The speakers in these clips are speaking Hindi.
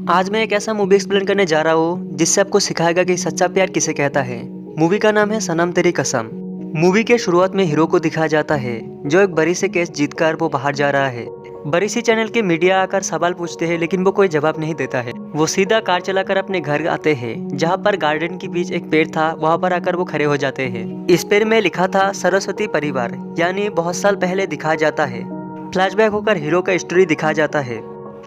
आज मैं एक ऐसा मूवी एक्सप्लेन करने जा रहा हूँ जिससे आपको सिखाएगा कि सच्चा प्यार किसे कहता है। मूवी का नाम है सनम तेरी कसम। मूवी के शुरुआत में हीरो को दिखाया जाता है जो एक बड़ी से केस जीतकर वो बाहर जा रहा है। बड़ी सी चैनल के मीडिया आकर सवाल पूछते हैं लेकिन वो कोई जवाब नहीं देता है। वो सीधा कार चलाकर अपने घर आते हैं जहाँ पर गार्डन के बीच एक पेड़ था, वहाँ पर आकर वो खड़े हो जाते हैं। इस पेड़ में लिखा था सरस्वती परिवार, यानी बहुत साल पहले दिखाया जाता है। फ्लैशबैक होकर हीरो का स्टोरी दिखाया जाता है।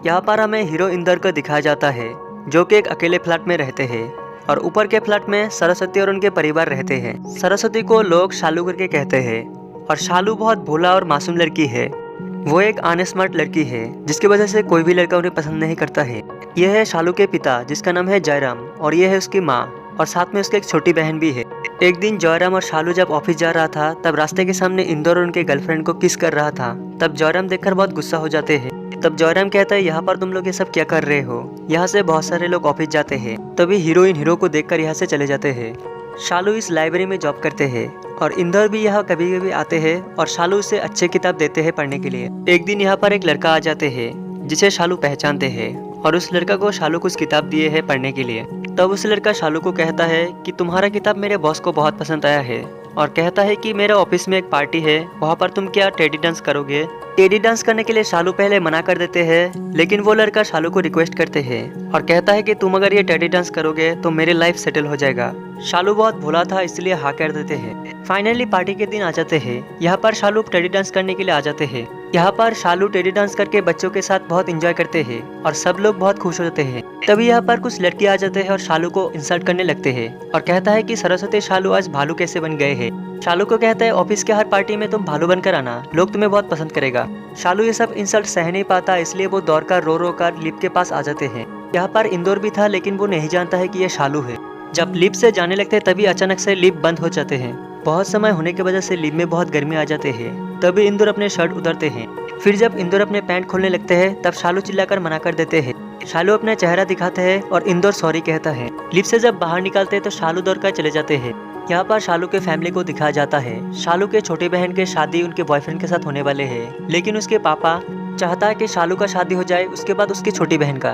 यहाँ पर हमें हीरो इंदर को दिखाया जाता है जो कि एक अकेले फ्लैट में रहते हैं और ऊपर के फ्लैट में सरस्वती और उनके परिवार रहते हैं। सरस्वती को लोग शालू करके कहते हैं और शालू बहुत भोला और मासूम लड़की है। वो एक अनस्मार्ट लड़की है जिसकी वजह से कोई भी लड़का उन्हें पसंद नहीं करता है। यह है शालू के पिता जिसका नाम है जयराम और यह है उसकी माँ और साथ में उसकी एक छोटी बहन भी है। एक दिन जयराम और शालू जब ऑफिस जा रहा था तब रास्ते के सामने इंदौर और उनके गर्लफ्रेंड को किस कर रहा था। तब जयराम देखकर बहुत गुस्सा हो जाते हैं। तब जयराम कहता है यहाँ पर तुम लोग ये सब क्या कर रहे हो, यहाँ से बहुत सारे लोग ऑफिस जाते हैं। तभी हीरोइन हीरो को देखकर यहाँ से चले जाते हैं। शालू इस लाइब्रेरी में जॉब करते हैं और इंदौर भी यहाँ कभी कभी आते हैं और शालू उसे अच्छे किताब देते हैं पढ़ने के लिए। एक दिन यहाँ पर एक लड़का आ जाते हैं जिसे शालू पहचानते हैं और उस लड़का को शालू कुछ किताब दिए है पढ़ने के लिए। तब उस लड़का शालू को कहता है कि तुम्हारा किताब मेरे बॉस को बहुत पसंद आया है और कहता है कि मेरे ऑफिस में एक पार्टी है, वहाँ पर तुम क्या टेडी डांस करोगे। टेडी डांस करने के लिए शालू पहले मना कर देते हैं लेकिन वो लड़का शालू को रिक्वेस्ट करते हैं और कहता है कि तुम अगर ये टेडी डांस करोगे तो मेरी लाइफ सेटल हो जाएगा। शालू बहुत भोला था इसलिए हाँ कर देते हैं। फाइनली पार्टी के दिन आ जाते हैं। यहाँ पर शालू टेडी डांस करने के लिए आ जाते हैं। यहाँ पर शालू टेडी डांस करके बच्चों के साथ बहुत एंजॉय करते हैं और सब लोग बहुत खुश हो जाते हैं। तभी यहाँ पर कुछ लड़के आ जाते हैं और शालू को इंसल्ट करने लगते हैं और कहता है कि सरस्वती शालू आज भालू कैसे बन गए हैं। शालू को कहता है ऑफिस के हर पार्टी में तुम भालू बनकर आना, लोग तुम्हें बहुत पसंद करेगा। शालू ये सब इंसल्ट सह नहीं पाता इसलिए वो दौड़कर रो कर लिफ्ट के पास आ जाते हैं। यहाँ पर इंदौर भी था लेकिन वो नहीं जानता है कि ये शालू है। जब लिफ्ट से जाने लगते हैं तभी अचानक से लिफ्ट बंद हो जाते हैं। बहुत समय होने की वजह से लिफ्ट में बहुत गर्मी आ जाते हैं। तभी इंदौर अपने शर्ट उतारते हैं। फिर जब इंदौर अपने पैंट खोलने लगते हैं तब शालू चिल्लाकर मना कर देते हैं। शालू अपना चेहरा दिखाते हैं और इंदौर सॉरी कहता है। लिफ्ट से जब बाहर निकलते हैं तो शालू दौड़कर चले जाते हैं। यहाँ पर शालू के फैमिली को दिखाया जाता है। शालू के छोटी बहन के शादी उनके बॉयफ्रेंड के साथ होने वाले हैं लेकिन उसके पापा चाहता है कि शालू का शादी हो जाए उसके बाद उसकी छोटी बहन का।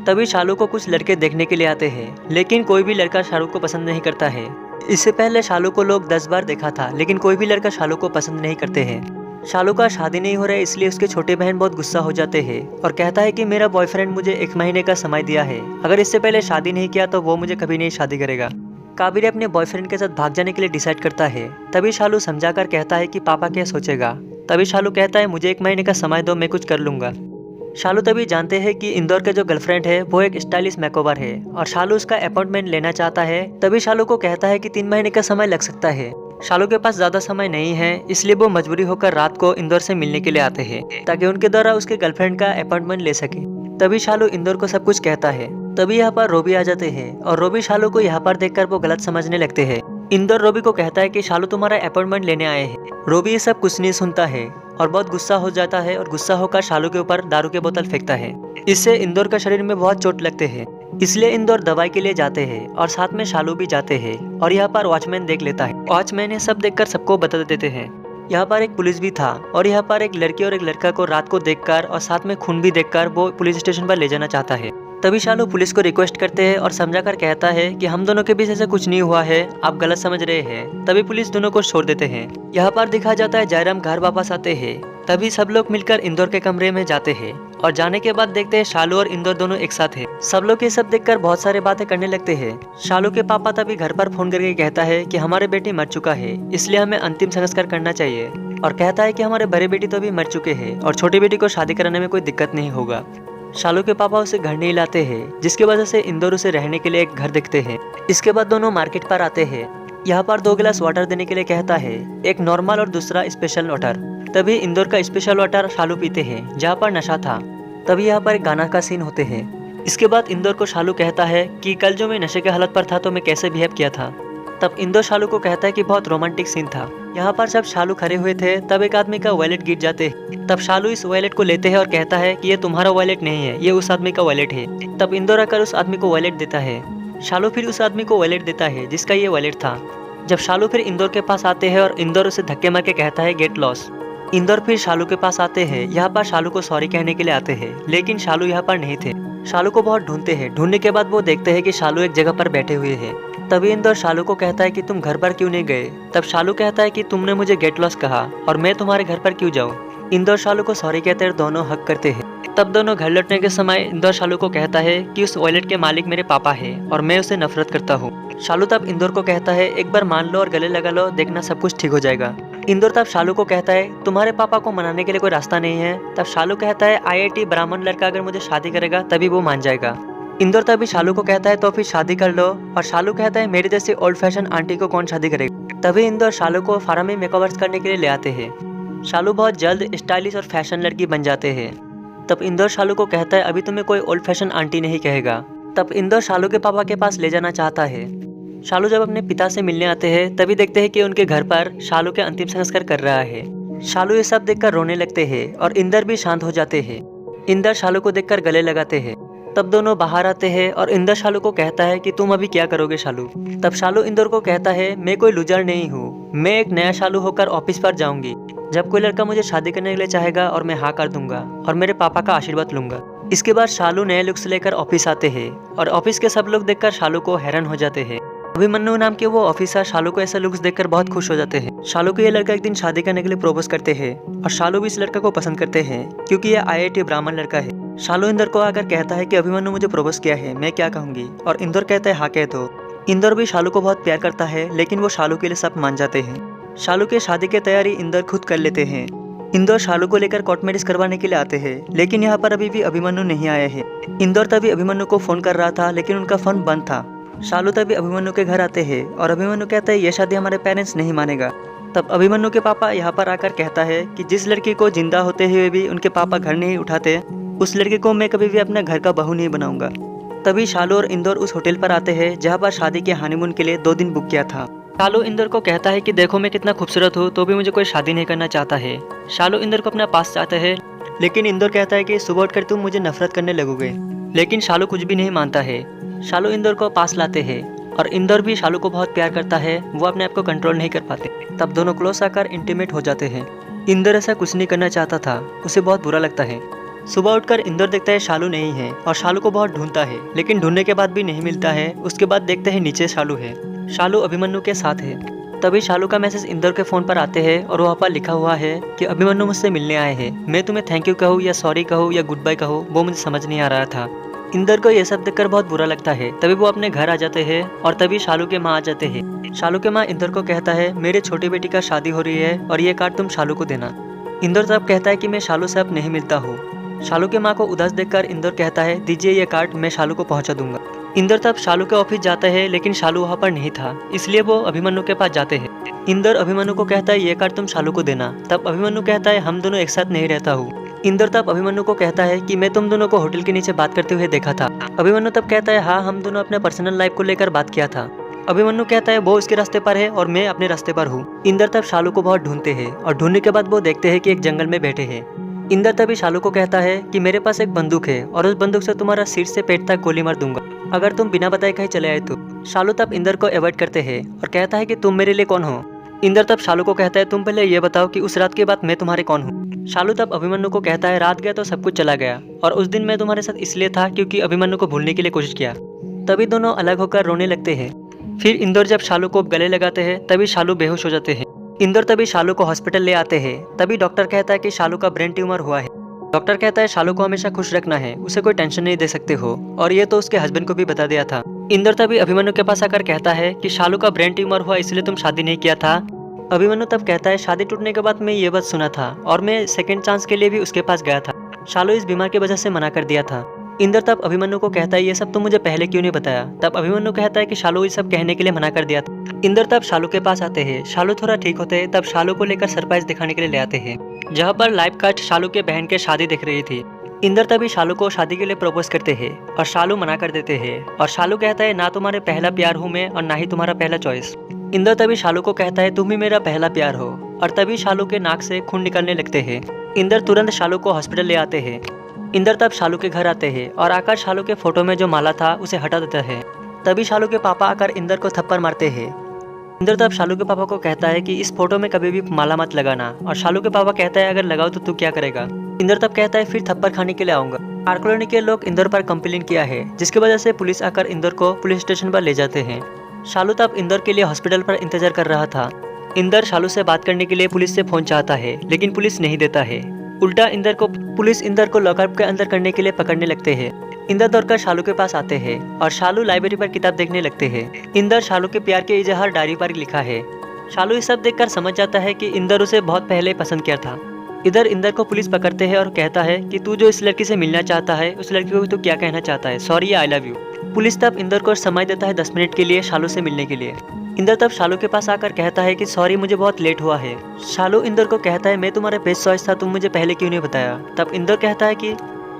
तभी शालू को कुछ लड़के देखने के लिए आते हैं लेकिन कोई भी लड़का शालू को पसंद नहीं करता है। इससे पहले शालू को लोग 10 बार देखा था लेकिन कोई भी लड़का शालू को पसंद नहीं करते हैं। शालू का शादी नहीं हो रहा है इसलिए उसके छोटे बहन बहुत गुस्सा हो जाते हैं और कहता है कि मेरा बॉयफ्रेंड मुझे 1 महीने का समय दिया है, अगर इससे पहले शादी नहीं किया तो वो मुझे कभी नहीं शादी करेगा। काबिर अपने बॉयफ्रेंड के साथ भाग जाने के लिए डिसाइड करता है। तभी शालू समझाकर कहता है कि पापा क्या सोचेगा। तभी शालू कहता है मुझे 1 महीने का समय दो, मैं कुछ कर लूंगा। शालू तभी जानते हैं कि इंदौर के जो गर्लफ्रेंड है वो एक स्टाइलिश मेकओवर है और शालू उसका अपॉइंटमेंट लेना चाहता है। तभी शालू को कहता है कि 3 महीने का समय लग सकता है। शालू के पास ज्यादा समय नहीं है इसलिए वो मजबूरी होकर रात को इंदौर से मिलने के लिए आते हैं ताकि उनके द्वारा उसके गर्लफ्रेंड का अपॉइंटमेंट ले सके। तभी शालू इंदौर को सब कुछ कहता है। तभी यहाँ पर रोबी आ जाते हैं और रोबी शालू को यहाँ पर देखकर वो गलत समझने लगते हैं। इंदौर रोबी को कहता है कि शालू तुम्हारा अपॉइंटमेंट लेने आए हैं। रोबी ये सब कुछ नहीं सुनता है और बहुत गुस्सा हो जाता है और गुस्सा होकर शालू के ऊपर दारू की बोतल फेंकता है। इससे इंदौर का शरीर में बहुत चोट लगते हैं इसलिए इंदौर दवाई के लिए जाते हैं और साथ में शालू भी जाते हैं और यहाँ पर वॉचमैन देख लेता है। वॉचमैन ये सब देखकर सबको बता देते हैं। यहाँ पर एक पुलिस भी था और यहाँ पर एक लड़की और एक लड़का को रात को देखकर और साथ में खून भी देखकर वो पुलिस स्टेशन पर ले जाना चाहता है। तभी शालू पुलिस को रिक्वेस्ट करते हैं और समझाकर कहता है कि हम दोनों के बीच ऐसा कुछ नहीं हुआ है, आप गलत समझ रहे हैं। तभी पुलिस दोनों को छोड़ देते हैं। यहाँ पर दिखा जाता है जयराम घर वापस आते हैं। तभी सब लोग मिलकर इंदौर के कमरे में जाते हैं और जाने के बाद देखते हैं शालू और इंदौर दोनों एक साथ हैं। सब लोग ये सब देखकर बहुत सारे बातें करने लगते हैं। शालू के पापा तभी घर पर फोन करके कहता है कि हमारे बेटी मर चुका है इसलिए हमें अंतिम संस्कार करना चाहिए और कहता है कि हमारे बड़े बेटी तो अभी मर चुके हैं और छोटी बेटी को शादी कराने में कोई दिक्कत नहीं होगा। शालू के पापा उसे घर नहीं लाते हैं जिसकी वजह से इंदौर उसे रहने के लिए एक घर देखते हैं। इसके बाद दोनों मार्केट पर आते हैं। यहाँ पर 2 गिलास वाटर देने के लिए कहता है, एक नॉर्मल और दूसरा स्पेशल वाटर। तभी इंदौर का स्पेशल वाटर शालू पीते हैं जहाँ पर नशा था। तभी यहाँ पर एक गाना का सीन होते हैं। इसके बाद इंदौर को शालू कहता है कि कल जो मैं नशे के हालत पर था तो मैं कैसे बिहेव किया था। तब इंदौर शालू को कहता है कि बहुत रोमांटिक सीन था। यहाँ पर जब शालू खड़े हुए थे तब एक आदमी का वॉलेट गिर जाते हैं। तब शालू इस वॉलेट को लेते हैं और कहता है कि ये तुम्हारा वॉलेट नहीं है, ये उस आदमी का वॉलेट है। तब इंदौर आकर उस आदमी को वॉलेट देता है। शालू फिर उस आदमी को वॉलेट देता है जिसका ये वॉलेट था। जब शालू फिर इंदौर के पास आते हैं और इंदौर उसे धक्के मार के कहता है गेट लॉस। इंदौर फिर शालू के पास आते हैं। यहाँ पर शालू को सॉरी कहने के लिए आते हैं लेकिन शालू यहाँ पर नहीं थे। शालू को बहुत ढूंढते हैं। ढूंढने के बाद वो देखते हैं कि शालू एक जगह पर बैठे हुए हैं। तभी इंदौर शालू को कहता है कि तुम घर पर क्यों नहीं गए। तब शालू कहता है कि तुमने मुझे गेट लॉस्ट कहा और मैं तुम्हारे घर पर क्यों जाऊँ। इंदौर शालू को सॉरी कहते हैं, दोनों हक करते हैं। तब दोनों घर लौटने के समय इंदौर शालू को कहता है कि उस वॉलेट के मालिक मेरे पापा है और मैं उसे नफरत करता हूँ। शालू तब इंदौर को कहता है एक बार मान लो और गले लगा लो, देखना सब कुछ ठीक हो जाएगा। इंदौर तब शालू को कहता है तुम्हारे पापा को मनाने के लिए कोई रास्ता नहीं है। तब शालू कहता है IIT ब्राह्मण लड़का अगर मुझे शादी करेगा तभी वो मान जाएगा। इंदौर तभी शालू को कहता है तो फिर शादी कर लो। और शालू कहता है मेरी जैसी ओल्ड फैशन आंटी को कौन शादी करेगा। तभी इंदौर शालू को फार्मी मेकओवर्स करने के लिए ले आते हैं। शालू बहुत जल्द स्टाइलिश और फैशन लड़की बन जाते हैं। तब इंदौर शालू को कहता है अभी तुम्हें कोई ओल्ड फैशन आंटी नहीं कहेगा। तब इंदौर शालू के पापा के पास ले जाना चाहता है। शालू जब अपने पिता से मिलने आते हैं तभी देखते हैं कि उनके घर पर शालू के अंतिम संस्कार कर रहा है। शालू ये सब देखकर रोने लगते हैं और इंदर भी शांत हो जाते हैं। इंदर शालू को देखकर गले लगाते हैं। तब दोनों बाहर आते हैं और इंदर शालू को कहता है कि तुम अभी क्या करोगे शालू। तब शालू इंदर को कहता है मैं कोई लूजर नहीं हूँ, मैं एक नया शालू होकर ऑफिस पर जाऊंगी। जब कोई लड़का मुझे शादी करने के लिए चाहेगा और मैं हाँ कर दूंगा और मेरे पापा का आशीर्वाद लूंगा। इसके बाद शालू नए लुक्स लेकर ऑफिस आते हैं और ऑफिस के सब लोग देखकर शालू को हैरान हो जाते हैं। अभिमन्यु नाम के वो ऑफिसर शालू को ऐसे लुक्स देखकर बहुत खुश हो जाते हैं। शालू को ये लड़का एक दिन शादी करने के लिए प्रपोज करते हैं और शालू भी इस लड़का को पसंद करते हैं क्योंकि ये IIT ब्राह्मण लड़का है। शालू इंदर को आकर कहता है कि अभिमन्यु मुझे प्रपोज किया है, मैं क्या कहूंगी। और इंदर कहता है हाँ कह दो। इंदर भी शालू को बहुत प्यार करता है लेकिन वो शालू के लिए सब मान जाते हैं। शालू के शादी की तैयारी इंदर खुद कर लेते हैं। इंदौर शालू को लेकर कोर्ट मैरिज करवाने के लिए आते हैं लेकिन यहाँ पर अभी भी अभिमन्यु नहीं आए हैं। इंदौर तभी अभिमन्यु को फोन कर रहा था लेकिन उनका फोन बंद था। शालू तभी अभिमन्यु के घर आते हैं और अभिमन्यु कहता है ये शादी हमारे पेरेंट्स नहीं मानेगा। तब अभिमन्यु के पापा यहाँ पर आकर कहता है कि जिस लड़की को जिंदा होते हुए भी उनके पापा घर नहीं उठाते उस लड़की को मैं कभी भी अपना घर का बहू नहीं बनाऊंगा। तभी शालू और इंदौर उस होटल पर आते हैं जहाँ पर शादी के हनीमून के लिए 2 दिन बुक किया था। शालू इंदर को कहता है कि देखो मैं कितना खूबसूरत हूँ तो भी मुझे कोई शादी नहीं करना चाहता है। शालू इंदर को अपने पास चाहता है लेकिन इंदर कहता है कि सुबह उठकर तुम मुझे नफरत करने लगोगे। लेकिन शालू कुछ भी नहीं मानता है। शालू इंदर को पास लाते हैं और इंदर भी शालू को बहुत प्यार करता है, वो अपने आप को कंट्रोल नहीं कर पाते। तब दोनों क्लोज आकर इंटीमेट हो जाते हैं। इंदर ऐसा कुछ नहीं करना चाहता था, उसे बहुत बुरा लगता है। सुबह उठकर इंदर देखता है शालू नहीं है और शालू को बहुत ढूंढता है लेकिन ढूंढने के बाद भी नहीं मिलता है। उसके बाद देखते हैं नीचे शालू है। शालू अभिमन्यु के साथ है। तभी शालू का मैसेज इंदर के फोन पर आते हैं और वहाँ पर लिखा हुआ है कि अभिमन्यु मुझसे मिलने आए हैं। मैं तुम्हें थैंक यू कहूँ या सॉरी कहूँ या गुड बाय कहूँ वो मुझे समझ नहीं आ रहा था। इंदर को ये सब देखकर बहुत बुरा लगता है। तभी वो अपने घर आ जाते हैं और तभी शालू के माँ आ जाते हैं। शालू के माँ इंदर को कहता है मेरे छोटी बेटी का शादी हो रही है और ये कार्ड तुम शालू को देना। इंदर तब कहता है कि मैं शालू से अब नहीं मिलता हूँ। शालू के माँ को उदास देखकर इंदर कहता है दीजिए ये कार्ड, मैं शालू को पहुँचा दूंगा। इंदर तब शालू के ऑफिस जाता है लेकिन शालू वहाँ पर नहीं था, इसलिए वो अभिमन्यु के पास जाते हैं। इंदर अभिमन्यु को कहता है ये कार्ड तुम शालू को देना। तब अभिमन्यु कहता है हम दोनों एक साथ नहीं रहता हूँ। इंदर तब अभिमन्यु को कहता है कि मैं तुम दोनों को होटल के नीचे बात करते हुए देखा था। अभिमन्यु तब कहता है हाँ हम दोनों अपने पर्सनल लाइफ को लेकर बात किया था। अभिमन्यु कहता है वो उसके रास्ते पर है और मैं अपने रास्ते पर हूँ। इंदर तब शालू को बहुत ढूंढते हैं और ढूंढने के बाद वो देखते हैं कि एक जंगल में बैठे हैं। इंदर तभी शालू को कहता है कि मेरे पास एक बंदूक है और उस बंदूक से तुम्हारा सिर से पेट तक गोली मार दूंगा अगर तुम बिना बताए कहीं चले आए तो। शालू तब इंदर को अवॉइड करते हैं और कहता है कि तुम मेरे लिए कौन हो। इंदर तब शालू को कहता है तुम पहले ये बताओ कि उस रात के बाद मैं तुम्हारे कौन हूँ। शालू तब अभिमन्यु को कहता है रात गया तो सब कुछ चला गया और उस दिन मैं तुम्हारे साथ इसलिए था क्योंकि अभिमन्यु को भूलने के लिए कोशिश किया। तभी दोनों अलग होकर रोने लगते हैं। फिर इंदर जब शालू को गले लगाते हैं तभी शालू बेहोश हो जाते हैं। इंदर तभी शालू को हॉस्पिटल ले आते हैं। तभी डॉक्टर कहता है कि शालू का ब्रेन ट्यूमर हुआ है। डॉक्टर कहता है शालू को हमेशा खुश रखना है, उसे कोई टेंशन नहीं दे सकते हो, और ये तो उसके हस्बैंड को भी बता दिया था। इंदर तभी अभिमन्यु के पास आकर कहता है कि शालू का ब्रेन ट्यूमर हुआ इसलिए तुम शादी नहीं किया था। अभिमन्यु तब कहता है शादी टूटने के बाद मैं ये बात सुना था और मैं सेकंड चांस के लिए भी उसके पास गया था। शालू इस बीमार की वजह से मना कर दिया था। इंदर तब अभिमन्यु को कहता है ये सब तुम मुझे पहले क्यों नहीं बताया। तब अभिमन्यु कहता है कि शालू ये सब कहने के लिए मना कर दिया था। इंदर तब शालू के पास आते हैं। शालू थोड़ा ठीक होते हैं तब शालू को लेकर सरप्राइज दिखाने के लिए ले आते हैं, जहाँ पर लाइव कास्ट शालू के बहन के शादी दिख रही थी। इंदर तभी शालू को शादी के लिए प्रपोज करते हैं और शालू मना कर देते हैं और शालू कहता है ना तुम्हारे पहला प्यार हूँ मैं और ना ही तुम्हारा पहला चॉइस। इंदर तभी शालू को कहता है तुम ही मेरा पहला प्यार हो, और तभी शालू के नाक से खून निकलने लगते हैं। इंदर तुरंत शालू को हॉस्पिटल ले आते हैं। इंदर तब शालू के घर आते हैं और आकर शालू के फोटो में जो माला था उसे हटा देता है। तभी शालू के पापा आकर इंदर को थप्पड़ मारते हैं। इंदर तब शालू के पापा को कहता है कि इस फोटो में कभी भी माला मत लगाना, और शालू के पापा कहता है अगर लगाओ तो तू क्या करेगा। इंदर तब कहता है फिर थप्पड़ खाने के लिए आऊंगा। आर कॉलोनी के लोग इंदौर पर कंप्लेन किया है, जिसकी वजह से पुलिस आकर इंदौर को पुलिस स्टेशन पर ले जाते हैं। शालू तब इंदौर के लिए हॉस्पिटल पर इंतजार कर रहा था। इंदर शालू से बात करने के लिए पुलिस से फोन चाहता है, लेकिन पुलिस नहीं देता है। उल्टा पुलिस इंदर को लॉकअप के अंदर करने के लिए पकड़ने लगते हैं। इंदर दौड़कर शालू के पास आते हैं और शालू लाइब्रेरी पर किताब देखने लगते हैं। इंदर शालू के प्यार के इजहार डायरी पर लिखा है। शालू ये सब देखकर समझ जाता है कि इंदर उसे बहुत पहले पसंद किया था। इधर इंदर को पुलिस पकड़ते हैं और कहता है कि तू जो इस लड़की से मिलना चाहता है, उस लड़की को तू क्या कहना चाहता है, sorry I love you. Police तब इंदर को समय देता है 10 मिनट के लिए शालू से मिलने के लिए। इंदर तब शालू के पास आकर कहता है कि सॉरी मुझे बहुत लेट हुआ है। शालू इंदर को कहता है मैं तुम्हारा बेस्ट चॉइस था, तुम मुझे पहले क्यों नहीं बताया। तब इंदर कहता है कि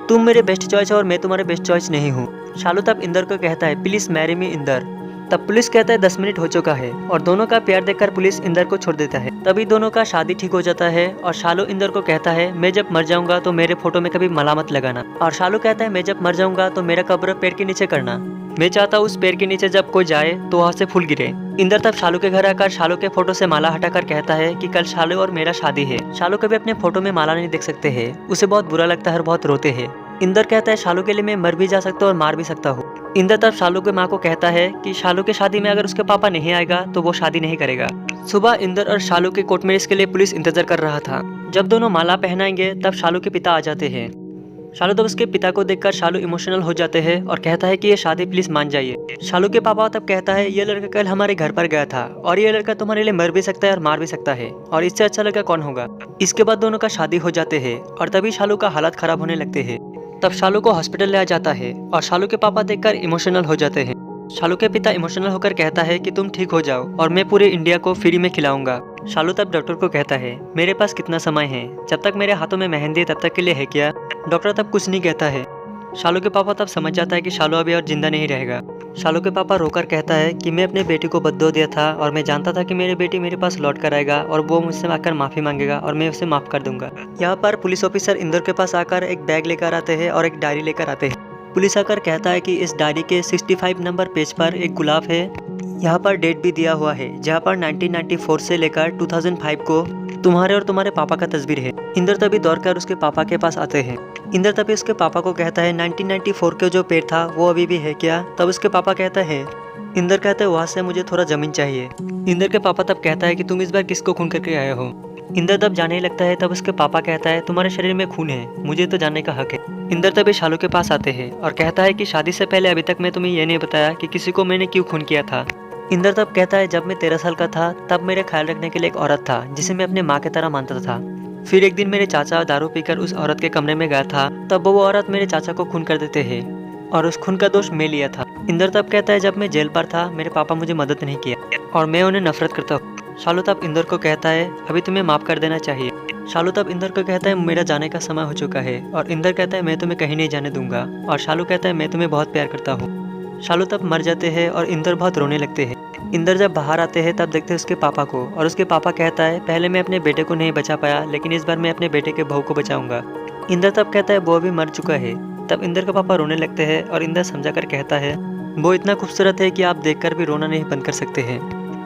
तुम मेरे बेस्ट चॉइस हो और मैं तुम्हारे बेस्ट चॉइस नहीं हूँ। शालू तब इंदर को कहता है प्लीज मैरी मी इंदर। तब पुलिस कहता है 10 मिनट हो चुका है और दोनों का प्यार देखकर पुलिस इंदर को छोड़ देता है। तभी दोनों का शादी ठीक हो जाता है और शालू इंदर को कहता है मैं जब मर जाऊंगा तो मेरे फोटो में कभी मला मत लगाना। और शालू कहता है मैं जब मर जाऊंगा तो मेरा कब्र पेड़ के नीचे करना। मैं चाहता हूँ उस पेड़ के नीचे जब कोई जाए तो वहाँ से फूल गिरे। इंदर तब शालू के घर आकर शालू के फोटो से माला हटाकर कहता है कि कल शालू और मेरा शादी है। शालू कभी अपने फोटो में माला नहीं देख सकते है, उसे बहुत बुरा लगता है और बहुत रोते हैं। इंदर कहता है शालू के लिए मैं मर भी जा सकता हूँ और मार भी सकता हूँ। इंदर तब शालू के माँ को कहता है कि शालू के शादी में अगर उसके पापा नहीं आएगा तो वो शादी नहीं करेगा। सुबह इंदर और शालू के कोर्ट मैरिज के लिए पुलिस इंतजार कर रहा था। जब दोनों माला पहनाएंगे तब शालू के पिता आ जाते हैं। शालू तब उसके पिता को देखकर शालू इमोशनल हो जाते हैं और कहता है कि ये शादी प्लीज मान जाइए। शालू के पापा तब कहता है ये लड़का कल हमारे घर पर गया था और ये लड़का तुम्हारे लिए मर भी सकता है और मार भी सकता है और इससे अच्छा लड़का कौन होगा। इसके बाद दोनों का शादी हो जाते हैं और तभी शालू का हालत खराब होने लगते हैं। तब शालू को हॉस्पिटल ले जाता है और शालू के पापा देखकर इमोशनल हो जाते हैं। शालू के पिता इमोशनल होकर कहता है कि तुम ठीक हो जाओ और मैं पूरे इंडिया को फ्री में खिलाऊंगा। शालू तब डॉक्टर को कहता है मेरे पास कितना समय है, जब तक मेरे हाथों में मेहंदी तब तक के लिए है क्या। डॉक्टर तब कुछ नहीं कहता है। शालू के पापा तब समझ जाता है कि शालू अभी और जिंदा नहीं रहेगा। शालू के पापा रोकर कहता है कि मैं अपने बेटी को बद्दुआ दिया था और मैं जानता था कि मेरी बेटी मेरे पास लौट कर आएगा और वो मुझसे आकर माफी मांगेगा और मैं उसे माफ कर दूंगा। यहाँ पर पुलिस ऑफिसर इंदर के पास आकर एक बैग लेकर आते हैं और एक डायरी लेकर आते हैं। पुलिस आकर कहता है कि इस डायरी के 65 नंबर पेज पर एक गुलाब है। यहाँ पर डेट भी दिया हुआ है जहाँ पर 1994 से लेकर 2005 को तुम्हारे और तुम्हारे पापा का तस्वीर है। इंदर तभी दौड़कर उसके पापा के पास आते हैं। इंदर तभी उसके पापा को कहता है 1994 के जो पेड़ था वो अभी भी है क्या। तब उसके पापा कहता है इंदर कहता है वहाँ से मुझे थोड़ा जमीन चाहिए। इंदर के पापा तब कहता है कि तुम इस बार किसको खून करके आए हो। इंदर तब जाने लगता है। तब उसके पापा कहता है तुम्हारे शरीर में खून है, मुझे तो जानने का हक है। इंदर तभी शालू के पास आते हैं और कहता है कि शादी से पहले अभी तक मैं तुम्हें ये नहीं बताया कि किसी को मैंने क्यों खून किया था। इंदर तब कहता है जब मैं 13 साल का था तब मेरे ख्याल रखने के लिए एक औरत था जिसे मैं अपने माँ की तरह मानता था। फिर एक दिन मेरे चाचा दारू पीकर उस औरत के कमरे में गया था, तब वो औरत मेरे चाचा को खून कर देते हैं और उस खून का दोष मैं लिया था। इंदर तब कहता है जब मैं जेल पर था मेरे पापा मुझे मदद नहीं किया और मैं उन्हें नफरत करता हूँ। शालू तब इंदर को कहता है अभी तुम्हें माफ कर देना चाहिए। शालू तब इंदर को कहता है मेरा जाने का समय हो चुका है और इंदर कहता है मैं तुम्हें कहीं नहीं जाने दूंगा और शालू कहता है मैं तुम्हें बहुत प्यार करता हूँ। शालू तब मर जाते हैं और इंदर बहुत रोने लगते हैं। इंदर जब बाहर आते हैं तब देखते हैं उसके पापा को और उसके पापा कहता है पहले मैं अपने बेटे को नहीं बचा पाया लेकिन इस बार मैं अपने बेटे के बहू को बचाऊंगा। इंदर तब कहता है वो अभी मर चुका है। तब इंदर का पापा रोने लगते हैं और इंदर समझा कर कहता है वो इतना खूबसूरत है कि आप देखकर भी रोना नहीं बंद कर सकते हैं।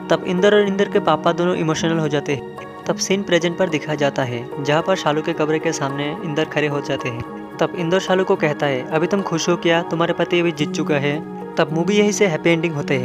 तब इंदर और इंदर के पापा दोनों इमोशनल हो जाते हैं। तब सीन प्रेजेंट पर दिखाया जाता है जहाँ पर शालू के कब्र के सामने इंदर खड़े हो जाते हैं। तब इंदर शालू को कहता है अभी तुम खुश हो क्या, तुम्हारे पति अभी जीत चुका है। तब मूवी यहीं से हैप्पी एंडिंग होते हैं।